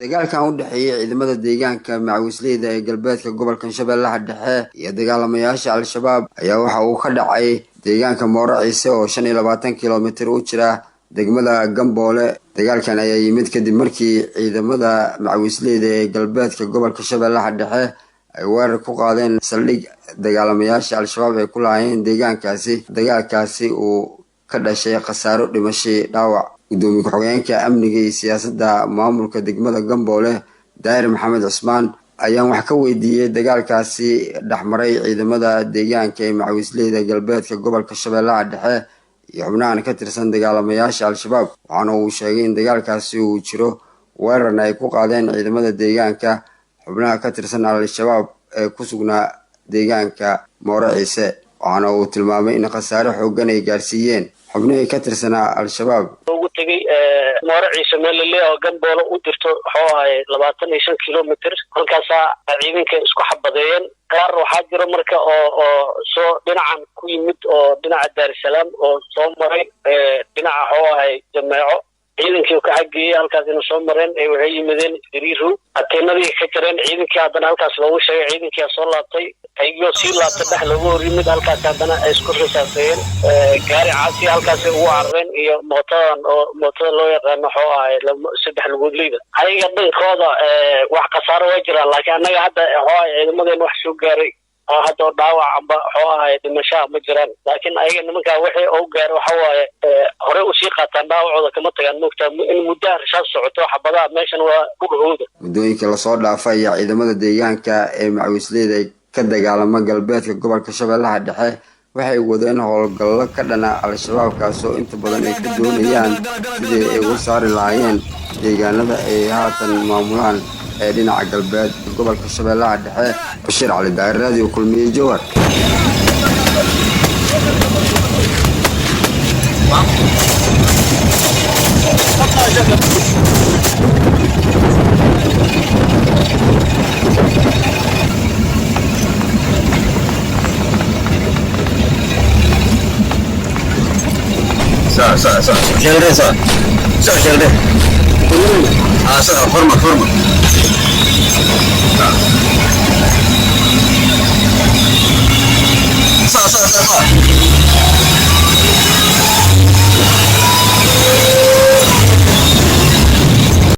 dagaalkan u dhexeeyay ciidamada deegaanka macawisleyda ee galbeedka gobolka Shabeellaha Dhexe iyo dagaalamayaasha Al-Shabaab ayaa waxa uu ka dhacay deegaanka Mooro Ciise oo 25 kiiloomitir u jira degmada Gamboole. dagaalkan ayaa yimid kadib markii ciidamada macawisleyda ee galbeedka gobolka Shabeellaha Dhexe ay weerar ku qaadeen saldhig dagaalamayaasha Al-Shabaab ay ku lahaayeen deegaankaasi. dagaalkaasi uu ka dhashay khasaaro dhimasho dhaawac. gudoomiye ku-xigeenka amniga iyo siyaasadda maamulka degmada Gamboole Daahir Maxamed Cusmaan ayaan wax ka weydiiyay dagaalkaasi dhaxmaray ciidamada deegaanka ee macawisleyda galbeedka gobolka Shabeellaha Dhexe iyo xubnaha ka tirsan dagaalamayaasha Al-Shabaab. waxaana uu sheegay in dagaalkaasi uu jiro weerarna ay ku qaadeen ciidamada deegaanka xubnaha ka tirsan Al-Shabaab ee ku sugnaa deegaanka Mooro Ciise. waxaana uu tilmaamay in khasaare xooggan ay gaarsiiyeen xubnihii ka tirsanaa Al-Shabaab. ugu tagay Mooro Ciise meel oo Gamboole u jirto wuxuu ahay 25 kiiloomitir halkaas ciidanka isku xabadeeyeen. qaar waxaa jira marka oo soo dhinacan ku yimid oo dhinaca Dar es Salaam oo soo maray dhinaca wuxuu ahay Jameeco ciidankii ka xageeyay halkaas inuu soo mareen ay waxay yimideen Diriiru ateenadii ka jireen ciidankii haddana halkaas loogu sheegay ciidankii soo laabtay ayagoo sii laabtay dhex loogu horimid halkaas haddana ay isku risaaseen gaari caasi halkaas ugu carreen iyo mootada loo yaqaan wuxuu ahay 3 lugoodleyda ayaga dhankooda wax khasaaro way jiraan laakiin anaga hadda wuxuu ahay ciidamadeen wax soo gaaray hadda dhaawac amba wuxuu ahay dhimasho ma jiraan laakiin ayaga nimanka wixii oo gaar waxa waaye hore u sii qaataan dhaawacooda kama tagaan moogtaa in muddo rishaad socoto xabadaha meeshan waa dhulhooda. muddooyinka la soo dhaafay ciidamada deegaanka ee macawisleyda ka dagaalama galbeedka gobolka Shabeellaha Dhexe waxay wadeen howlgallo ka dhana Al-Shabaab kaasoo inta badan ay ka doonayaan sidii ay uga saari lahaayeen deegaanada ay haatan maamulaan ee dhinaca galbeed gobolka Shabeellaha Dhexe. Bashir Cali Daahir Radio Kulmiye Jowhar. صح شغله صح شغله فرمة